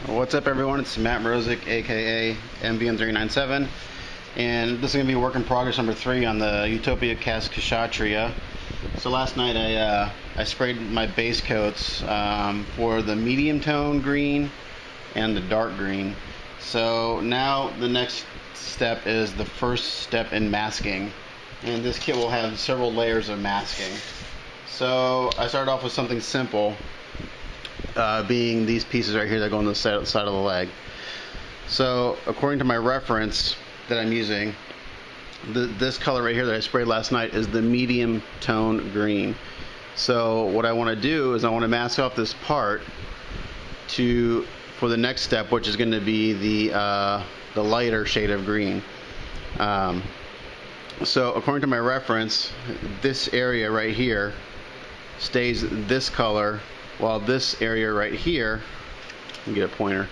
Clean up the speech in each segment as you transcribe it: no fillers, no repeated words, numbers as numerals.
What's up, everyone? It's Matt Mrozik, aka MVM397, and this is going to be work in progress number 3 on the Utopia UC Kshatriya. So last night I sprayed my base coats for the medium tone green and the dark green. So now the next step is the first step in masking, and this kit will have several layers of masking. So I started off with something simple, being these pieces right here that go on the side of the leg. So according to my reference that I'm using, this color right here that I sprayed last night is the medium tone green. So what I want to do is I want to mask off this part for the next step, which is going to be the lighter shade of green. So according to my reference, this area right here stays this color, while this area right here, let me get a pointer,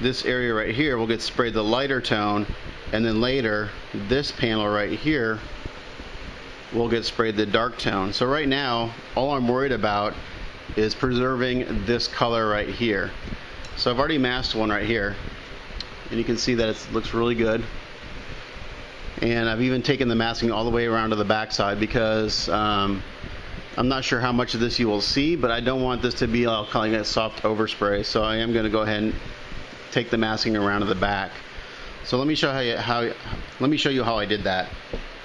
this area right here will get sprayed the lighter tone, and then later this panel right here will get sprayed the dark tone. So right now all I'm worried about is preserving this color right here. So I've already masked one right here, and you can see that it looks really good. And I've even taken the masking all the way around to the back side because I'm not sure how much of this you will see, but I don't want this to be, I'll call it a soft overspray. So I am going to go ahead and take the masking around to the back. So let me show you how I did that.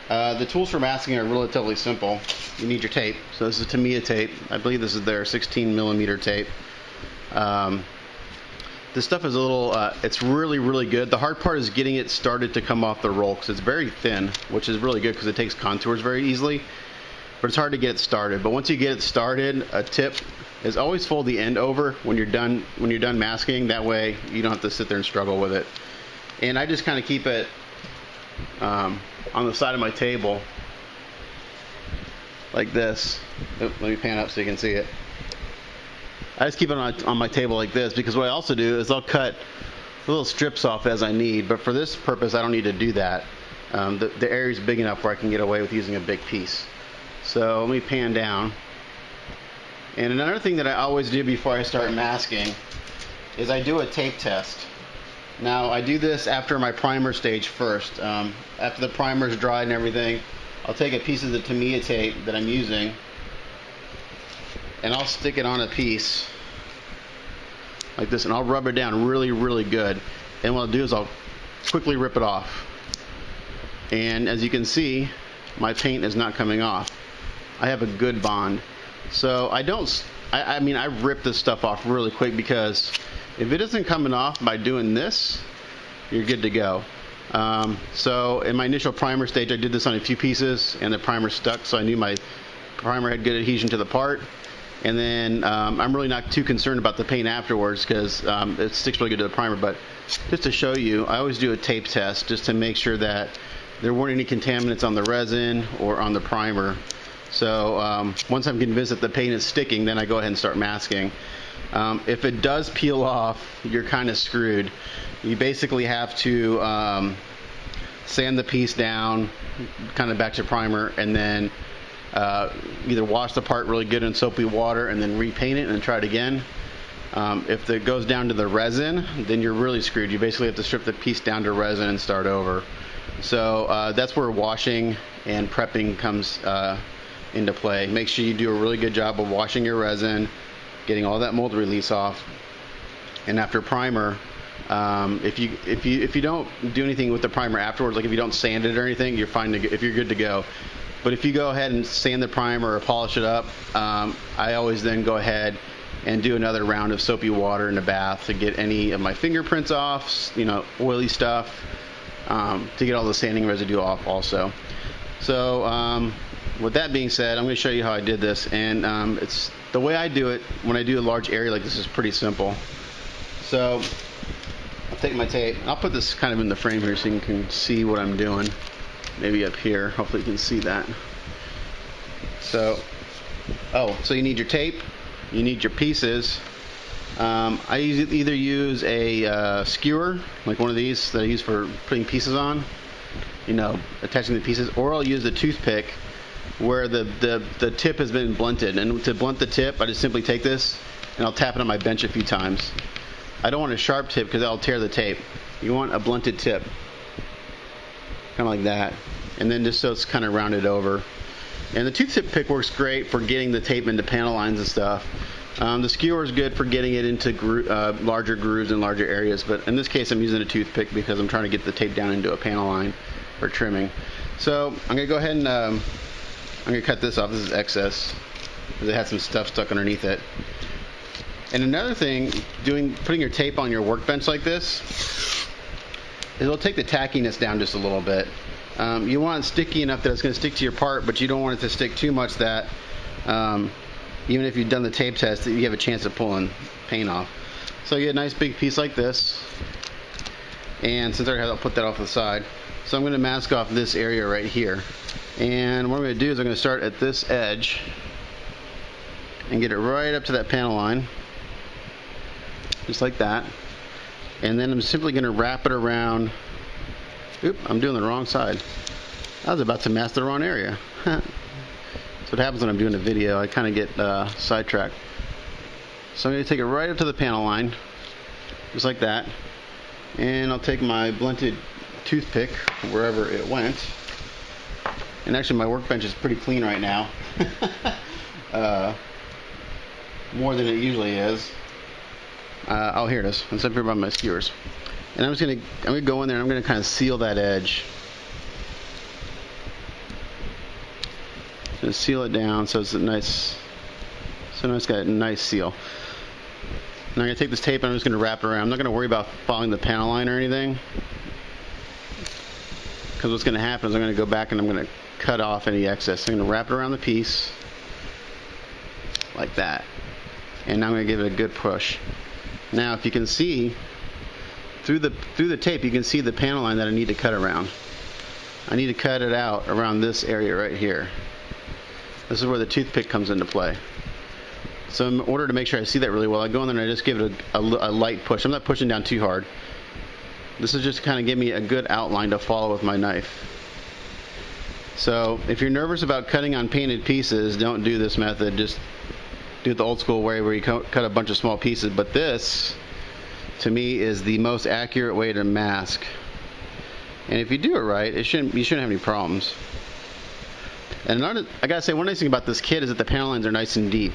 The tools for masking are relatively simple. You need your tape. So this is Tamiya tape. I believe this is their 16mm tape. This stuff is a little, it's really good. The hard part is getting it started to come off the roll because it's very thin, which is really good because it takes contours very easily. But it's hard to get it started. But once you get it started, a tip is always fold the end over when you're done masking. That way you don't have to sit there and struggle with it. And I just kind of keep it on the side of my table like this. Let me pan up so you can see it. I just keep it on my table like this because what I also do is I'll cut little strips off as I need. But for this purpose, I don't need to do that. The area is big enough where I can get away with using a big piece. So let me pan down. And another thing that I always do before I start masking is I do a tape test. Now I do this after my primer stage first. After the primer is dried and everything, I'll take a piece of the Tamiya tape that I'm using and I'll stick it on a piece like this, and I'll rub it down really good. And what I'll do is I'll quickly rip it off. And as you can see, my paint is not coming off. I have a good bond. So I mean I rip this stuff off really quick because if it isn't coming off by doing this, you're good to go. So in my initial primer stage, I did this on a few pieces and the primer stuck, so I knew my primer had good adhesion to the part. And then I'm really not too concerned about the paint afterwards because it sticks really good to the primer. But just to show you, I always do a tape test just to make sure that there weren't any contaminants on the resin or on the primer. So once I'm convinced that the paint is sticking, then I go ahead and start masking. If it does peel off, you're kind of screwed. You basically have to sand the piece down, kind of back to primer, and then either wash the part really good in soapy water and then repaint it and try it again. If it goes down to the resin, then you're really screwed. You basically have to strip the piece down to resin and start over. So that's where washing and prepping comes into play. Make sure you do a really good job of washing your resin, getting all that mold release off. And after primer, if you don't do anything with the primer afterwards, like if you don't sand it or anything, you're fine if you're good to go. But if you go ahead and sand the primer or polish it up, I always then go ahead and do another round of soapy water in the bath to get any of my fingerprints off, oily stuff, to get all the sanding residue off also. So with that being said, I'm going to show you how I did this, and it's the way I do it when I do a large area like this is pretty simple. So I'll take my tape, and I'll put this kind of in the frame here so you can see what I'm doing. Maybe up here, hopefully you can see that. So you need your tape, you need your pieces. I either use a skewer, like one of these that I use for putting pieces on, attaching the pieces, or I'll use a toothpick where the tip has been blunted. And to blunt the tip, I just simply take this and I'll tap it on my bench a few times. I don't want a sharp tip because that'll tear the tape. You want a blunted tip, kind of like that, and then just so it's kind of rounded over. And the toothpick pick works great for getting the tape into panel lines and stuff. The skewer is good for getting it into larger grooves and larger areas, but in this case I'm using a toothpick because I'm trying to get the tape down into a panel line for trimming. So I'm going to go ahead and I'm going to cut this off. This is excess because it had some stuff stuck underneath it. And another thing, putting your tape on your workbench like this, it'll take the tackiness down just a little bit. You want it sticky enough that it's going to stick to your part, but you don't want it to stick too much that even if you've done the tape test, you have a chance of pulling paint off. So you get a nice big piece like this, and since I already have, I'll put that off to the side. So I'm going to mask off this area right here, and what I'm going to do is I'm going to start at this edge and get it right up to that panel line, just like that, and then I'm simply going to wrap it around. Oop, I'm doing the wrong side. I was about to mask the wrong area. That's what happens when I'm doing a video. I kind of get sidetracked. So I'm going to take it right up to the panel line, just like that. And I'll take my blunted toothpick, wherever it went. And actually my workbench is pretty clean right now. More than it usually is. Oh, here it is. It's up here by my skewers. And I'm going to go in there and I'm going to kind of seal that edge. Just seal it down so it's a nice, it's got a nice seal. Now I'm going to take this tape and I'm just going to wrap it around. I'm not going to worry about following the panel line or anything, because what's going to happen is I'm going to go back and I'm going to cut off any excess. I'm going to wrap it around the piece like that, and now I'm going to give it a good push. Now if you can see through the tape, you can see the panel line that I need to cut around. I need to cut it out around this area right here. This is where the toothpick comes into play. So in order to make sure I see that really well, I go in there and I just give it a light push. I'm not pushing down too hard. This is just to kind of give me a good outline to follow with my knife. So if you're nervous about cutting on painted pieces, don't do this method. Just do it the old school way where you cut a bunch of small pieces. But this, to me, is the most accurate way to mask. And if you do it right, you shouldn't have any problems. And I gotta say, one nice thing about this kit is that the panel lines are nice and deep,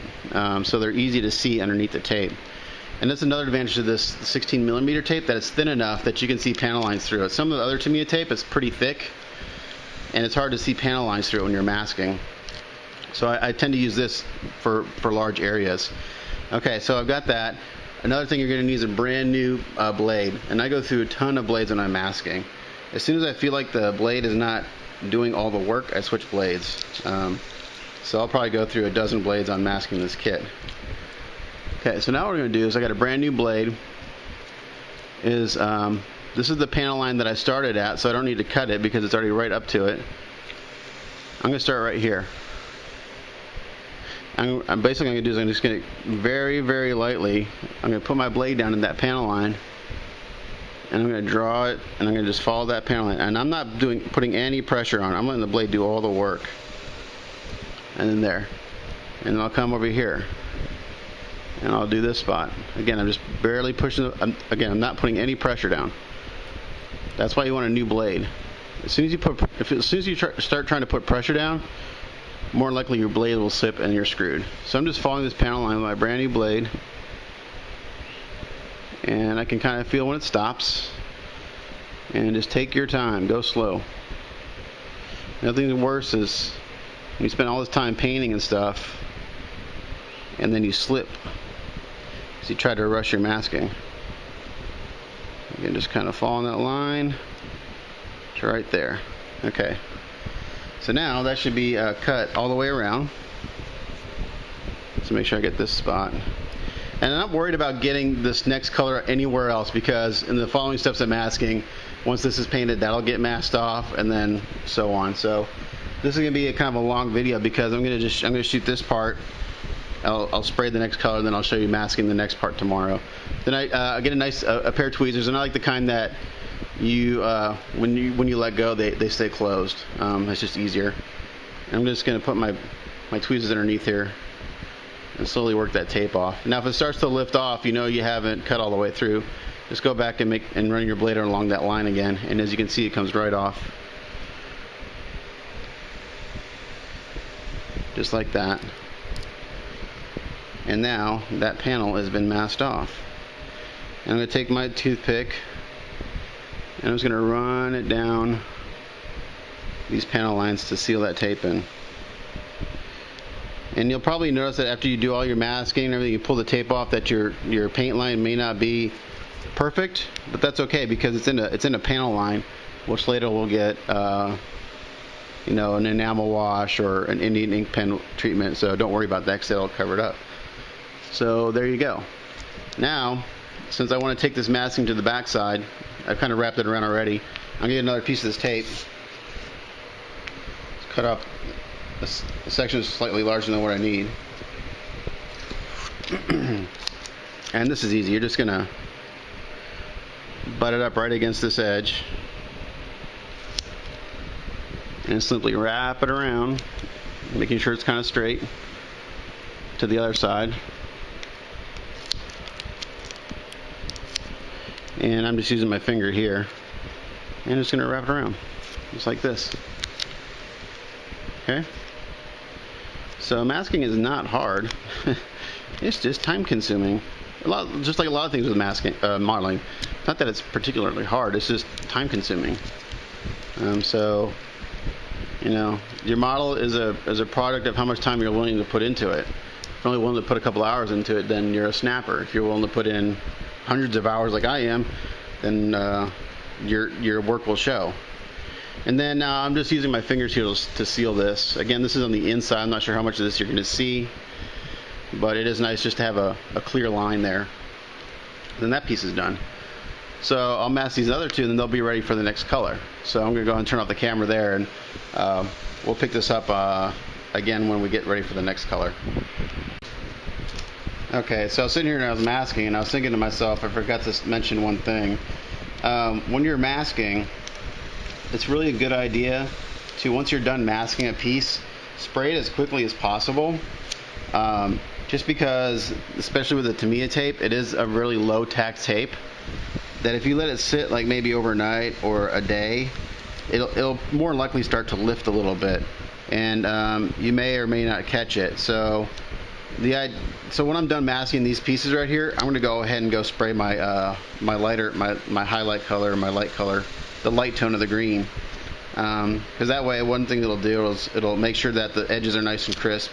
so they're easy to see underneath the tape. And that's another advantage of this 16mm tape, that it's thin enough that you can see panel lines through it. Some of the other Tamiya tape is pretty thick, and it's hard to see panel lines through it when you're masking. So I tend to use this for large areas. Okay, so I've got that. Another thing you're going to need is a brand new blade, and I go through a ton of blades when I'm masking. As soon as I feel like the blade is not doing all the work, I switch blades. So I'll probably go through a dozen blades on masking this kit. Okay, so now what we're going to do is I got a brand new blade. This is the panel line that I started at, so I don't need to cut it because it's already right up to it. I'm going to start right here. I'm basically going to do is I'm just going to very, very lightly, I'm going to put my blade down in that panel line, and I'm going to draw it, and I'm going to just follow that panel line. And I'm not putting any pressure on it. I'm letting the blade do all the work. And then there. And then I'll come over here, and I'll do this spot. Again, I'm just barely pushing. I'm not putting any pressure down. That's why you want a new blade. As soon as you start trying to put pressure down, more likely your blade will slip and you're screwed. So I'm just following this panel line with my brand new blade, and I can kind of feel when it stops. And just take your time, go slow. Nothing worse is when you spend all this time painting and stuff, and then you slip because you try to rush your masking. You can just kind of follow that line to right there. Okay. So now that should be cut all the way around. So make sure I get this spot. And I'm not worried about getting this next color anywhere else, because in the following steps of masking, once this is painted, that'll get masked off, and then so on. So this is going to be a kind of a long video because I'm going to shoot this part. I'll spray the next color, and then I'll show you masking the next part tomorrow. Then I get a nice a pair of tweezers, and I like the kind that you when you let go, they stay closed. It's just easier. And I'm just going to put my tweezers underneath here and slowly work that tape off. Now if it starts to lift off, you know you haven't cut all the way through. Just go back and run your blade along that line again, and as you can see, it comes right off. Just like that. And now that panel has been masked off. And I'm going to take my toothpick and I'm just going to run it down these panel lines to seal that tape in. And you'll probably notice that after you do all your masking and everything, you pull the tape off, that your paint line may not be perfect, but that's okay because it's in a panel line, which later will get you know, an enamel wash or an Indian ink pen treatment. So don't worry about that because it'll cover it up. So there you go. Now, since I want to take this masking to the back side, I've kind of wrapped it around already. I'm going to get another piece of this tape. Cut off a section slightly larger than what I need. And this is easy. You're just going to butt it up right against this edge and simply wrap it around, making sure it's kind of straight to the other side. And I'm just using my finger here and just going to wrap it around just like this. Okay, so masking is not hard. It's just time consuming, just like a lot of things with masking, modeling. Not that it's particularly hard, it's just time consuming. So you know, your model is a product of how much time you're willing to put into it. If you're only willing to put a couple hours into it, then you're a snapper. If you're willing to put in hundreds of hours like I am, then your work will show. And then I'm just using my finger tools to seal this. Again, this is on the inside. I'm not sure how much of this you're going to see, but it is nice just to have a clear line there. Then that piece is done. So I'll mask these other two, and then they'll be ready for the next color. So I'm going to go and turn off the camera there, and we'll pick this up again when we get ready for the next color. Okay, so I was sitting here and I was masking, and I was thinking to myself, I forgot to mention one thing. When you're masking, it's really a good idea to, once you're done masking a piece, spray it as quickly as possible. Just because, especially with the Tamiya tape, it is a really low tack tape, that if you let it sit like maybe overnight or a day, it'll more likely start to lift a little bit, and you may or may not catch it. So when I'm done masking these pieces right here, I'm going to go ahead and go spray my my highlight color, my light color, the light tone of the green, because that way one thing it'll do is it'll make sure that the edges are nice and crisp,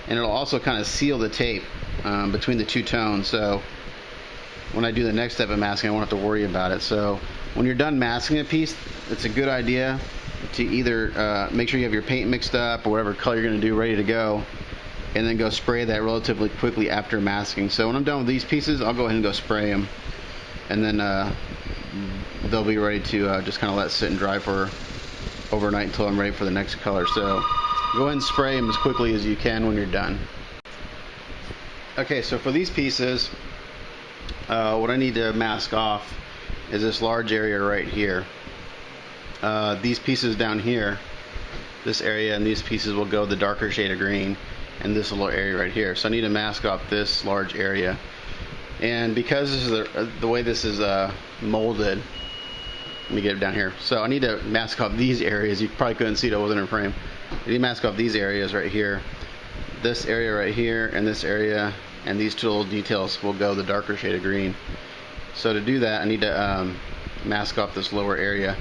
and it'll also kind of seal the tape between the two tones. So when I do the next step of masking, I won't have to worry about it. So when you're done masking a piece, it's a good idea to either make sure you have your paint mixed up or whatever color you're going to do ready to go, and then go spray that relatively quickly after masking. So when I'm done with these pieces, I'll go ahead and go spray them, and then they'll be ready to just kind of let it sit and dry for overnight until I'm ready for the next color. So go ahead and spray them as quickly as you can when you're done. Okay, so for these pieces, what I need to mask off is this large area right here. These pieces down here, this area and these pieces will go the darker shade of green, and this little area right here. So I need to mask off this large area. And because this is the way this is molded, let me get it down here. So I need to mask off these areas. You probably couldn't see it, I wasn't in frame. I need to mask off these areas right here. This area right here and this area, and these two little details will go the darker shade of green. So to do that, I need to mask off this lower area.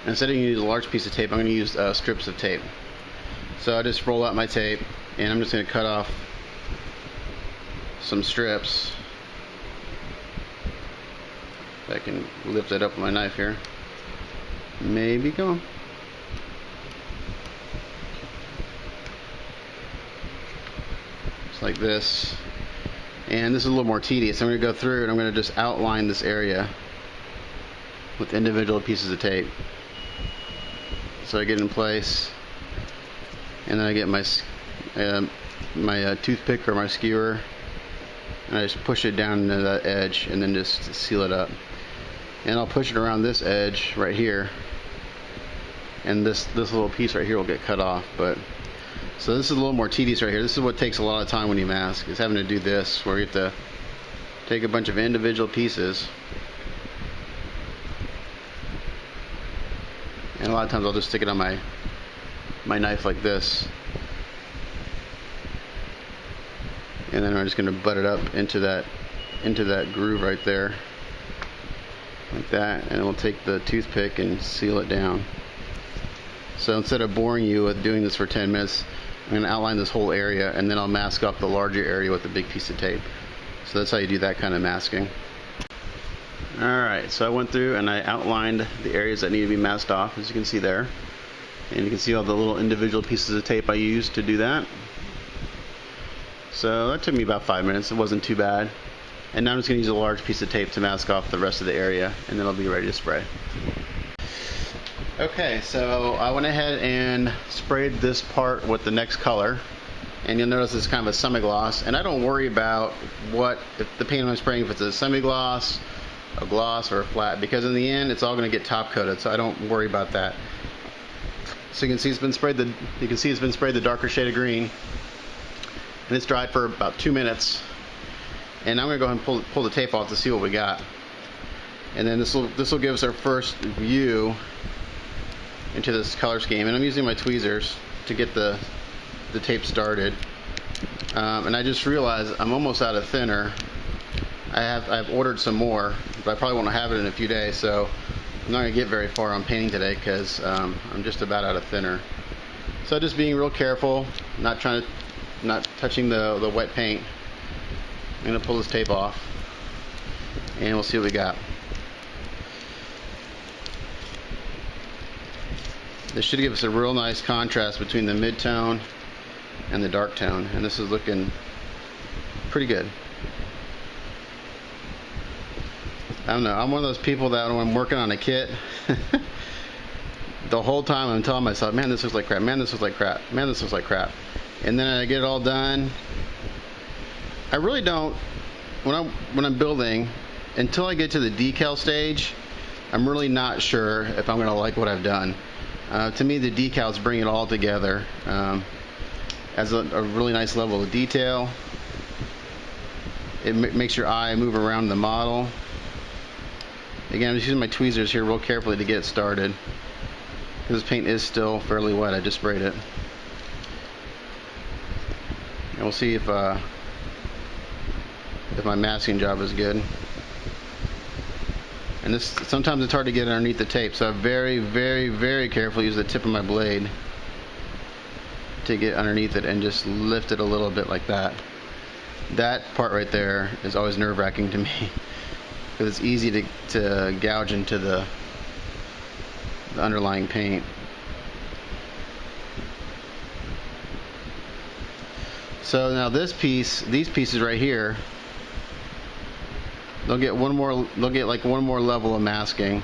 And instead of using a large piece of tape, I'm going to use strips of tape. So I just roll out my tape, and I'm just going to cut off some strips. I can lift it up with my knife here. Maybe go on. Just like this. And this is a little more tedious. I'm going to go through and I'm going to just outline this area with individual pieces of tape. So I get in place, and then I get my toothpick or my skewer, and I just push it down into that edge and then just seal it up. And I'll push it around this edge right here, and this little piece right here will get cut off. But So this is a little more tedious right here. This is what takes a lot of time when you mask, is having to do this, where you have to take a bunch of individual pieces. And a lot of times I'll just stick it on my knife like this. And then I'm just going to butt it up into that groove right there. Like that. And we'll take the toothpick and seal it down. So instead of boring you with doing this for 10 minutes, I'm going to outline this whole area, and then I'll mask up the larger area with a big piece of tape. So that's how you do that kind of masking. Alright, so I went through and I outlined the areas that need to be masked off, as you can see there. And you can see all the little individual pieces of tape I used to do that. So that took me about 5 minutes. It wasn't too bad. And now I'm just going to use a large piece of tape to mask off the rest of the area, and then I'll be ready to spray. Okay, so I went ahead and sprayed this part with the next color, and you'll notice it's kind of a semi-gloss, and I don't worry about if the paint I'm spraying, if it's a semi-gloss, a gloss, or a flat, because in the end it's all going to get top coated, so I don't worry about that. So you can see it's been sprayed the darker shade of green, and it's dried for about 2 minutes, and I'm going to go ahead and pull the tape off to see what we got. And then this will give us our first view into this color scheme, and I'm using my tweezers to get the tape started. And I just realized I'm almost out of thinner. I've ordered some more, but I probably won't have it in a few days, so I'm not going to get very far on painting today because I'm just about out of thinner. So just being real careful, not touching the wet paint. I'm going to pull this tape off, and we'll see what we got. This should give us a real nice contrast between the mid-tone and the dark tone, and this is looking pretty good. I don't know, I'm one of those people that when I'm working on a kit, the whole time I'm telling myself, man, this looks like crap, man, this looks like crap, man, this looks like crap. And then I get it all done. I really don't, when I'm building, until I get to the decal stage, I'm really not sure if I'm going to like what I've done. To me, the decals bring it all together as a really nice level of detail. It makes your eye move around the model. Again, I'm just using my tweezers here real carefully to get it started, because this paint is still fairly wet. I just sprayed it. And we'll see if my masking job is good. And this, sometimes it's hard to get underneath the tape, so I very, very, very carefully use the tip of my blade to get underneath it and just lift it a little bit like that. That part right there is always nerve-wracking to me because it's easy to gouge into the underlying paint. So now these pieces right here, they'll get like one more level of masking.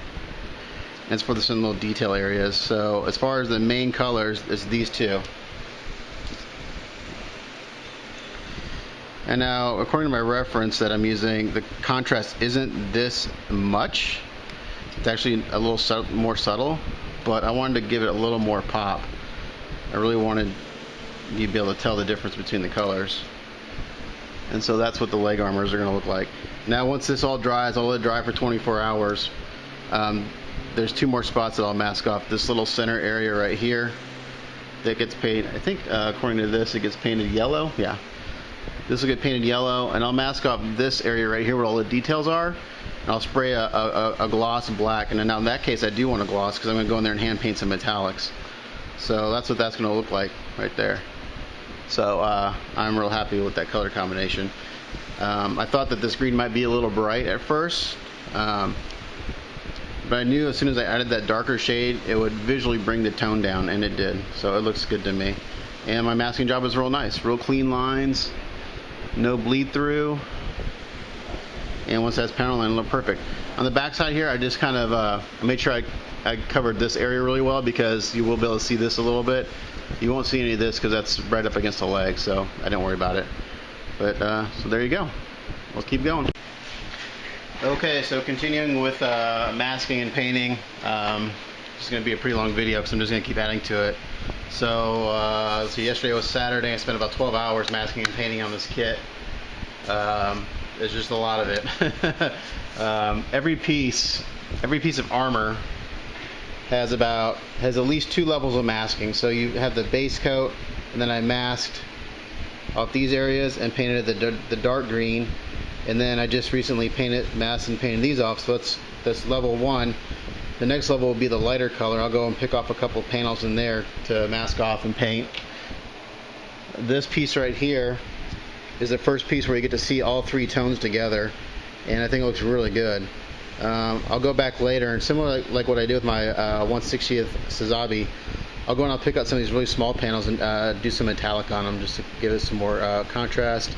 And it's for some little detail areas. So as far as the main colors, it's these two. And now, according to my reference that I'm using, the contrast isn't this much. It's actually a little more subtle, but I wanted to give it a little more pop. I really wanted you to be able to tell the difference between the colors. And so that's what the leg armors are going to look like. Now once this all dries, I'll let it dry for 24 hours. There's two more spots that I'll mask off. This little center area right here that gets painted, I think according to this, it gets painted yellow. Yeah. This will get painted yellow, and I'll mask off this area right here where all the details are. And I'll spray a gloss black, and then now in that case I do want a gloss because I'm going to go in there and hand paint some metallics. So that's what that's going to look like right there. So I'm real happy with that color combination. I thought that this green might be a little bright at first, but I knew as soon as I added that darker shade it would visually bring the tone down, and it did. So it looks good to me. And my masking job is real nice, real clean lines, no bleed through, and once that's panel line, it look perfect. On the back side here, I just kind of I made sure I covered this area really well because you will be able to see this a little bit. You won't see any of this because that's right up against the leg, so I didn't worry about it. But so there you go. Let's keep going. Okay, so continuing with masking and painting. This is going to be a pretty long video because I'm just going to keep adding to it. So, yesterday was Saturday. I spent about 12 hours masking and painting on this kit. There's just a lot of it. Every piece of armor has at least 2 levels of masking. So you have the base coat, and then I masked off these areas and painted the dark green, and then I just recently masked and painted these off. So that's level 1. The next level will be the lighter color. I'll go and pick off a couple panels in there to mask off and paint. This piece right here is the first piece where you get to see all 3 tones together, and I think it looks really good. I'll go back later, and similar like what I did with my 1/60th Sazabi, I'll go and I'll pick out some of these really small panels and do some metallic on them just to give it some more contrast.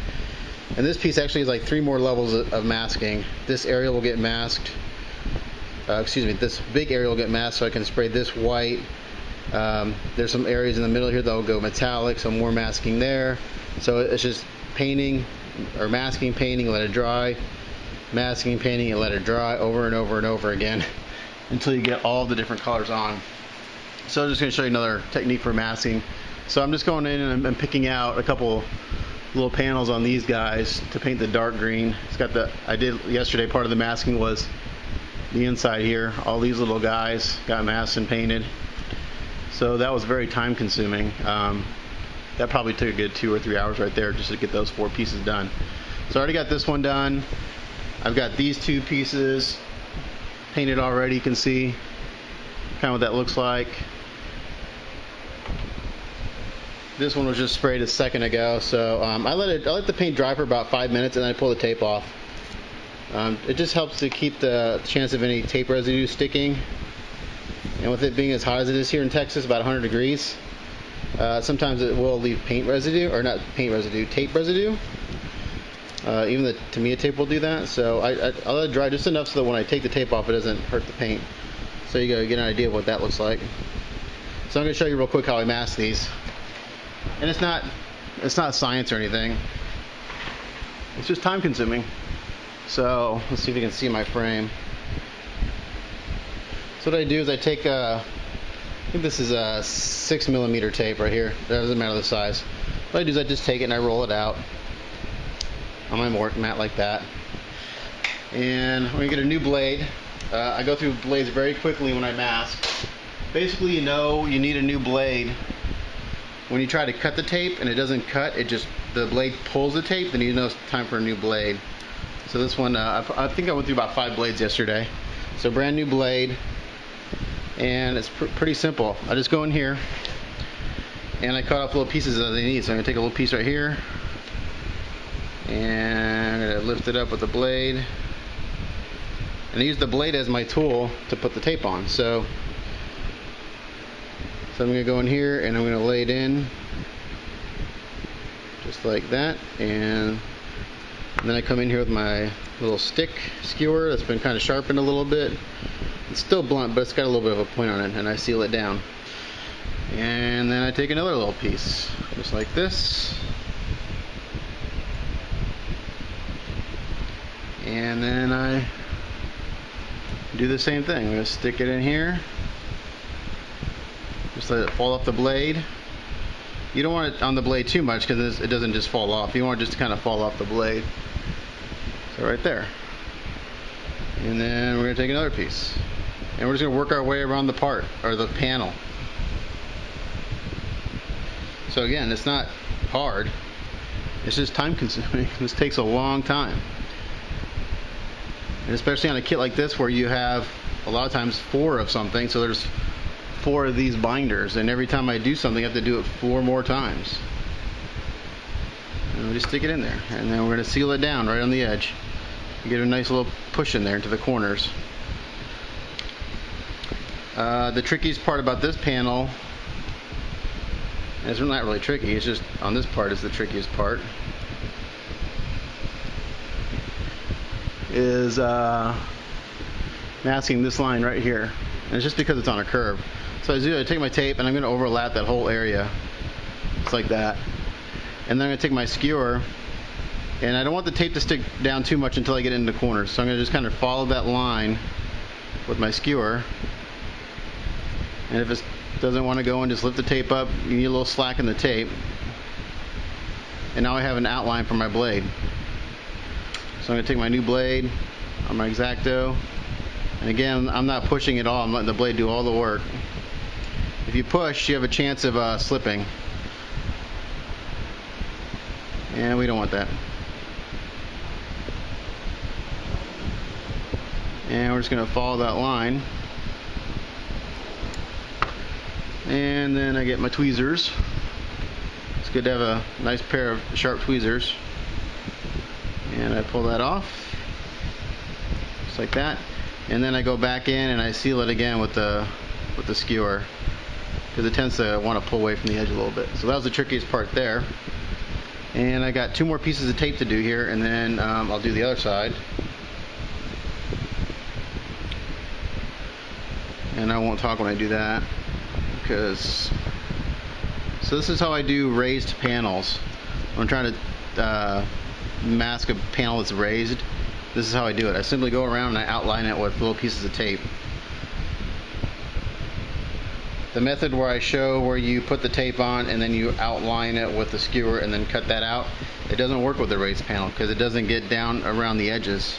And this piece actually is like 3 more levels of masking. This area will get masked. This big area will get masked, so I can spray this white. There's some areas in the middle here that will go metallic, so more masking there. So it's just painting, or masking, painting, let it dry, masking, painting, and let it dry over and over and over again until you get all the different colors on. So I'm just going to show you another technique for masking. So I'm just going in and I'm picking out a couple little panels on these guys to paint the dark green. It's got I did yesterday, part of the masking was the inside here. All these little guys got masked and painted. So that was very time consuming. That probably took a good 2 or 3 hours right there just to get those 4 pieces done. So I already got this one done. I've got these 2 pieces painted already. You can see kind of what that looks like. This one was just sprayed a second ago, so I let the paint dry for about 5 minutes, and then I pull the tape off. It just helps to keep the chance of any tape residue sticking. And with it being as hot as it is here in Texas, about 100 degrees, sometimes it will leave paint residue, or not paint residue, tape residue. Even the Tamiya tape will do that. So I'll let it dry just enough so that when I take the tape off, it doesn't hurt the paint. So you gotta get an idea of what that looks like. So I'm gonna show you real quick how I mask these. And it's not science or anything. It's just time consuming. So let's see if you can see my frame. So what I do is I take I think this is a 6mm tape right here. That doesn't matter the size. What I do is I just take it and I roll it out on my mat like that. And when you get a new blade, I go through blades very quickly when I mask. Basically, you know you need a new blade when you try to cut the tape and it doesn't cut. The blade pulls the tape, then you know it's time for a new blade. So this one, I think I went through about 5 blades yesterday. So brand new blade, and it's pretty simple. I just go in here and I cut off little pieces that they need. So I'm gonna take a little piece right here, and I'm gonna lift it up with the blade, and I use the blade as my tool to put the tape on. So I'm gonna go in here and I'm gonna lay it in just like that, and then I come in here with my little stick skewer that's been kind of sharpened a little bit. It's still blunt, but it's got a little bit of a point on it, and I seal it down. And then I take another little piece, just like this. And then I do the same thing. I'm going to stick it in here. Just let it fall off the blade. You don't want it on the blade too much because it doesn't just fall off. You want it just to kind of fall off the blade. So right there. And then we're going to take another piece. And we're just going to work our way around the part, or the panel. So again, it's not hard. It's just time consuming. This takes a long time. And especially on a kit like this where you have a lot of times 4 of something, so there's 4 of these binders, and every time I do something I have to do it 4 more times. And we just stick it in there, and then we're going to seal it down right on the edge. You get a nice little push in there into the corners. The trickiest part about this panel, and it's not really tricky, it's just on this part is the trickiest part, is masking this line right here. And it's just because it's on a curve. So I take my tape and I'm going to overlap that whole area just like that. And then I'm going to take my skewer, and I don't want the tape to stick down too much until I get into the corners. So I'm going to just kind of follow that line with my skewer. And if it's doesn't want to go and just lift the tape up. You need a little slack in the tape. And now I have an outline for my blade. So I'm going to take my new blade on my X-Acto, and again, I'm not pushing at all. I'm letting the blade do all the work. If you push, you have a chance of slipping, and we don't want that. And we're just going to follow that line, and then I get my tweezers. It's good to have a nice pair of sharp tweezers, and I pull that off just like that, and then I go back in and I seal it again with the skewer, because it tends to want to pull away from the edge a little bit. So that was the trickiest part there. And I got 2 more pieces of tape to do here, and then I'll do the other side. And I won't talk when I do that, because so this is how I do raised panels. I'm trying to mask a panel that's raised. This is how I do it. I simply go around and I outline it with little pieces of tape. The method where I show where you put the tape on and then you outline it with the skewer and then cut that out, it doesn't work with the raised panel because it doesn't get down around the edges.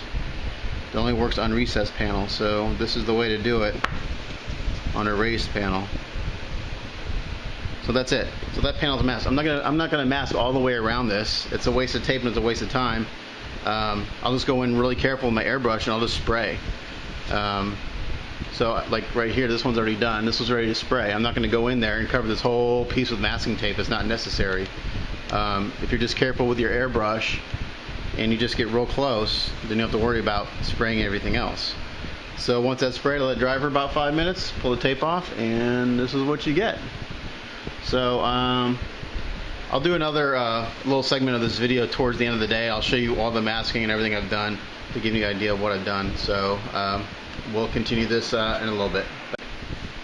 It only works on recessed panels. So this is the way to do it on a raised panel. So that's it. So that panel's a mask. I'm not gonna mask all the way around this. It's a waste of tape and it's a waste of time. I'll just go in really careful with my airbrush and I'll just spray. So like right here, this one's already done. This was ready to spray. I'm not going to go in there and cover this whole piece with masking tape. It's not necessary. If you're just careful with your airbrush and you just get real close, then you don't have to worry about spraying everything else. So once that's sprayed, I'll let it dry for about 5 minutes, pull the tape off, and this is what you get. So I'll do another little segment of this video towards the end of the day. I'll show you all the masking and everything I've done to give you an idea of what I've done. So we'll continue this in a little bit.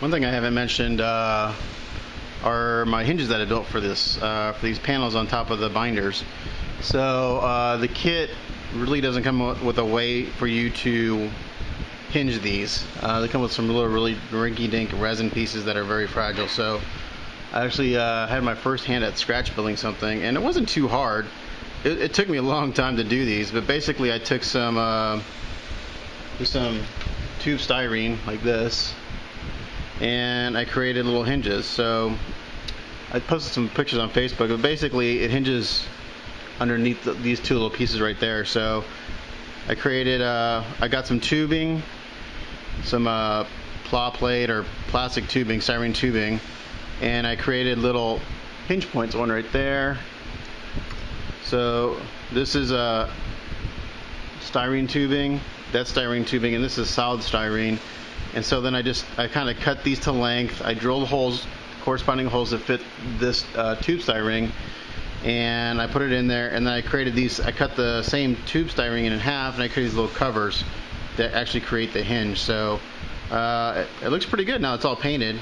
One thing I haven't mentioned are my hinges that I built for this, for these panels on top of the binders. So the kit really doesn't come with a way for you to hinge these. They come with some little really rinky-dink resin pieces that are very fragile. So I actually had my first hand at scratch building something, and it wasn't too hard. It took me a long time to do these, but basically I took some tube styrene like this, and I created little hinges. So I posted some pictures on Facebook, but basically it hinges underneath these 2 little pieces right there. So I created, I got some tubing, some plow plate or plastic tubing, styrene tubing, and I created little hinge points, one right there. So this is a styrene tubing, that's styrene tubing, and this is solid styrene. And so then I kind of cut these to length. I drilled holes, corresponding holes that fit this tube styrene, and I put it in there, and then I created these. I cut the same tube styrene in half, and I created these little covers that actually create the hinge. So it looks pretty good now. It's all painted.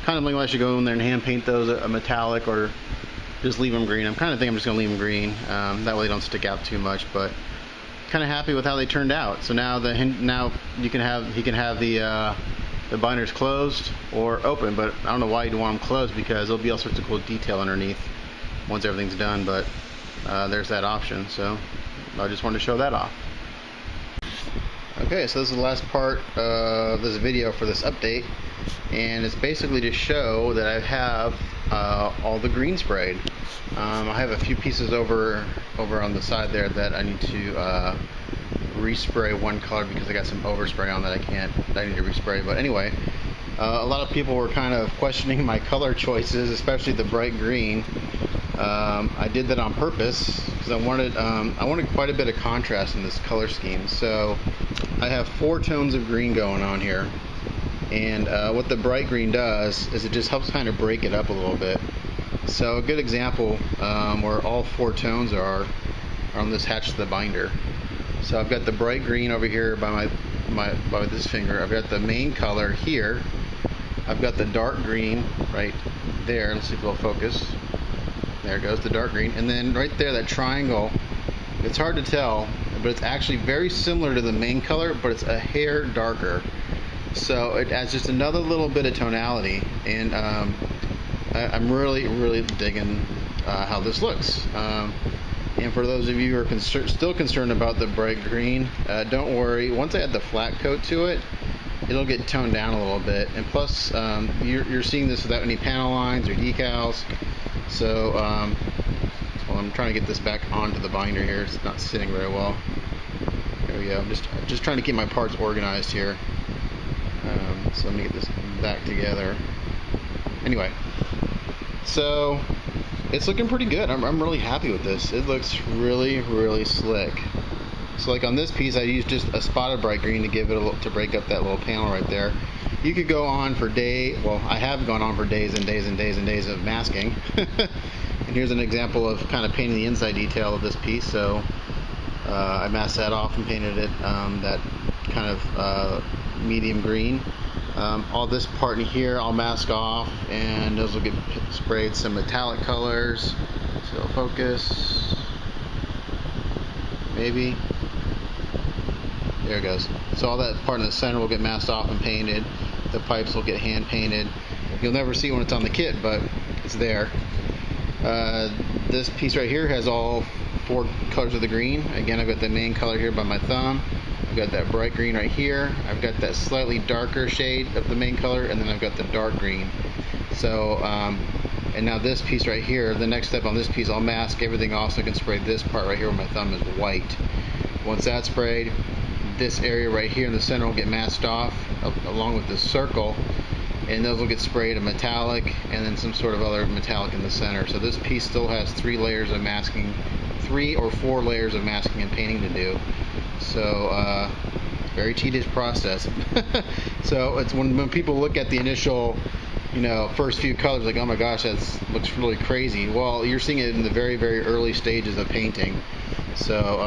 Kind of thinking I should go in there and hand paint those a metallic, or just leave them green. I'm kind of thinking I'm just going to leave them green. That way they don't stick out too much. But kind of happy with how they turned out. So now he can have the binders closed or open. But I don't know why you'd want them closed, because there'll be all sorts of cool detail underneath once everything's done. But there's that option. So I just wanted to show that off. Okay, so this is the last part of this video for this update, and it's basically to show that I have all the green sprayed. I have a few pieces over on the side there that I need to respray one color, because I got some overspray on that I need to respray. But anyway, a lot of people were kind of questioning my color choices, especially the bright green. I did that on purpose because I wanted quite a bit of contrast in this color scheme. So I have 4 tones of green going on here, and what the bright green does is it just helps kind of break it up a little bit. So a good example where all 4 tones are on this hatch to the binder. So I've got the bright green over here by this finger. I've got the main color here. I've got the dark green right there. Let's see if it'll focus. There it goes, the dark green. And then right there, that triangle, it's hard to tell, but it's actually very similar to the main color, but it's a hair darker. So it adds just another little bit of tonality, and I'm really digging how this looks. And for those of you who are still concerned about the bright green, don't worry. Once I add the flat coat to it, it'll get toned down a little bit. And plus, you're seeing this without any panel lines or decals. So, well, I'm trying to get this back onto the binder here. It's not sitting very well. There we go. I'm just trying to keep my parts organized here. So let me get this back together. Anyway, so it's looking pretty good. I'm really happy with this. It looks really slick. So like on this piece, I used just a spotted bright green to give it to break up that little panel right there. You could go on for well, I have gone on for days and days and days and days of masking. And here's an example of kind of painting the inside detail of this piece. So I masked that off and painted it that kind of medium green. All this part in here I'll mask off, and those will get sprayed some metallic colors. So it'll focus. Maybe. There it goes. So all that part in the center will get masked off and painted. The pipes will get hand painted. You'll never see when it's on the kit, but it's there. This piece right here has all 4 colors of the green. Again, I've got the main color here by my thumb. I've got that bright green right here. I've got that slightly darker shade of the main color, and then I've got the dark green. So, and now this piece right here, the next step on this piece, I'll mask everything off so I can spray this part right here where my thumb is white. Once that's sprayed, this area right here in the center will get masked off along with this circle, and those will get sprayed a metallic and then some sort of other metallic in the center. So this piece still has 3 layers of masking, 3 or 4 layers of masking and painting to do. So very tedious process. So it's when people look at the initial, first few colors, like, oh my gosh, that looks really crazy. Well, you're seeing it in the very early stages of painting. So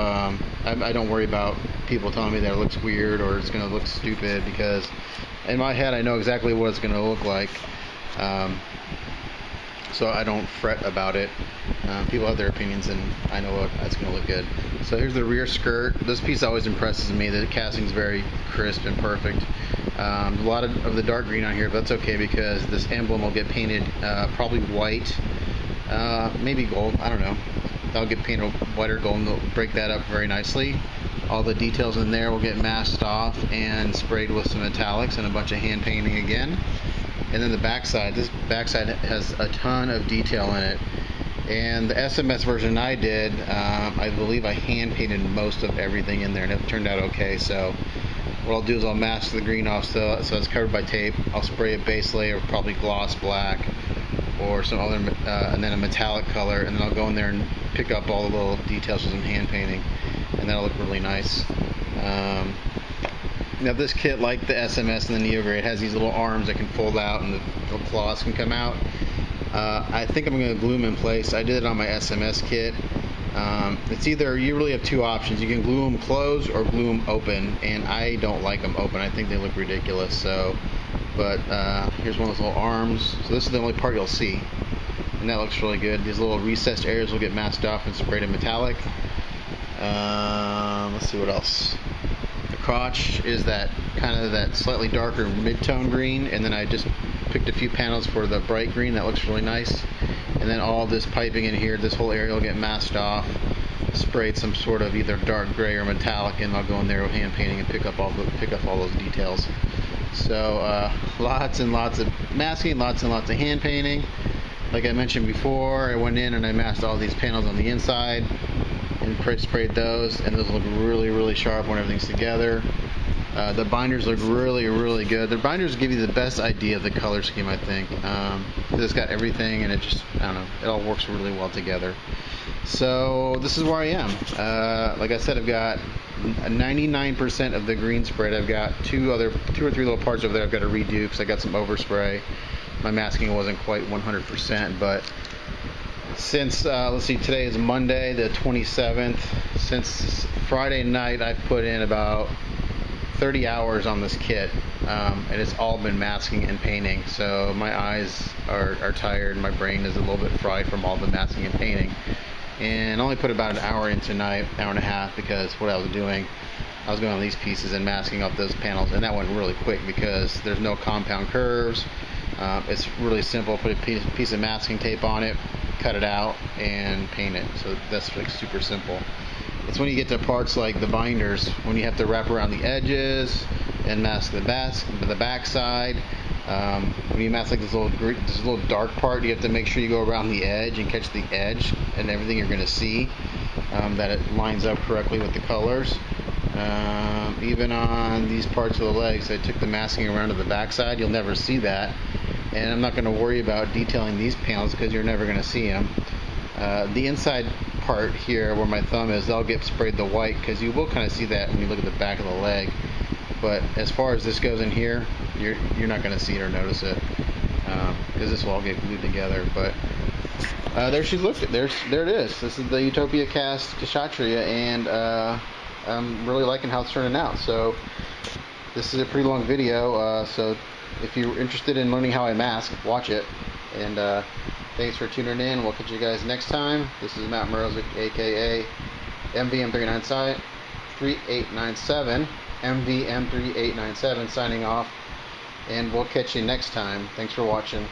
I don't worry about people telling me that it looks weird or it's going to look stupid, because in my head I know exactly what it's going to look like. So I don't fret about it. People have their opinions, and I know it's going to look good. So here's the rear skirt. This piece always impresses me. The casting is very crisp and perfect. A lot of the dark green on here, but that's okay because this emblem will get painted probably white, maybe gold. I don't know. That'll get painted white or gold, and they'll break that up very nicely. All the details in there will get masked off and sprayed with some metallics and a bunch of hand painting again. And then the backside, this backside has a ton of detail in it. And the SMS version I did, I believe I hand painted most of everything in there, and it turned out okay. So what I'll do is I'll mask the green off so it's covered by tape. I'll spray a base layer, probably gloss black or some other, and then a metallic color, and then I'll go in there and pick up all the little details with some hand painting, and that'll look really nice. Now this kit, like the SMS and the Neo Grade, has these little arms that can fold out and the claws can come out. I think I'm going to glue them in place. I did it on my SMS kit. It's either, you really have 2 options. You can glue them closed or glue them open, and I don't like them open. I think they look ridiculous. So, but here's one of those little arms. So this is the only part you'll see, and that looks really good. These little recessed areas will get masked off and sprayed in metallic. Let's see what else. The crotch is that kind of that slightly darker mid-tone green, and then I just picked a few panels for the bright green. That looks really nice. And then all this piping in here, this whole area will get masked off, sprayed some sort of either dark gray or metallic, and I'll go in there with hand painting and pick up all those details. So lots and lots of masking, lots and lots of hand painting. Like I mentioned before, I went in and I masked all these panels on the inside and sprayed those, and those look really sharp when everything's together. The binders look really good. The binders give you the best idea of the color scheme, I think. It's got everything, and it just, I don't know, it all works really well together. So this is where I am. Like I said, I've got 99% of the green sprayed. I've got 2 or 3 little parts over there I've got to redo because I got some overspray. My masking wasn't quite 100%, but since, let's see, today is Monday the 27th. Since Friday night, I've put in about 30 hours on this kit, and it's all been masking and painting. So my eyes are tired, my brain is a little bit fried from all the masking and painting, and I only put about an hour in tonight, hour and a half, because what I was doing. I was going on these pieces and masking up those panels, and that went really quick because there's no compound curves. It's really simple. Put a piece of masking tape on it, cut it out, and paint it. So that's like super simple. It's when you get to parts like the binders, when you have to wrap around the edges and mask the back side. When you mask like this little dark part, you have to make sure you go around the edge and catch the edge and everything you're going to see, that it lines up correctly with the colors. Even on these parts of the legs, I took the masking around to the back side. You'll never see that, and I'm not going to worry about detailing these panels because you're never going to see them. The inside part here where my thumb is, they'll get sprayed the white because you will kind of see that when you look at the back of the leg. But as far as this goes in here, you're not going to see it or notice it because this will all get glued together. But there she looked at. There it is. This is the Utopia Kshatriya, and I'm really liking how it's turning out. So this is a pretty long video. So if you're interested in learning how I mask, watch it. And thanks for tuning in. We'll catch you guys next time. This is Matt Morozic, aka MVM3897, MVM3897, signing off. And we'll catch you next time. Thanks for watching.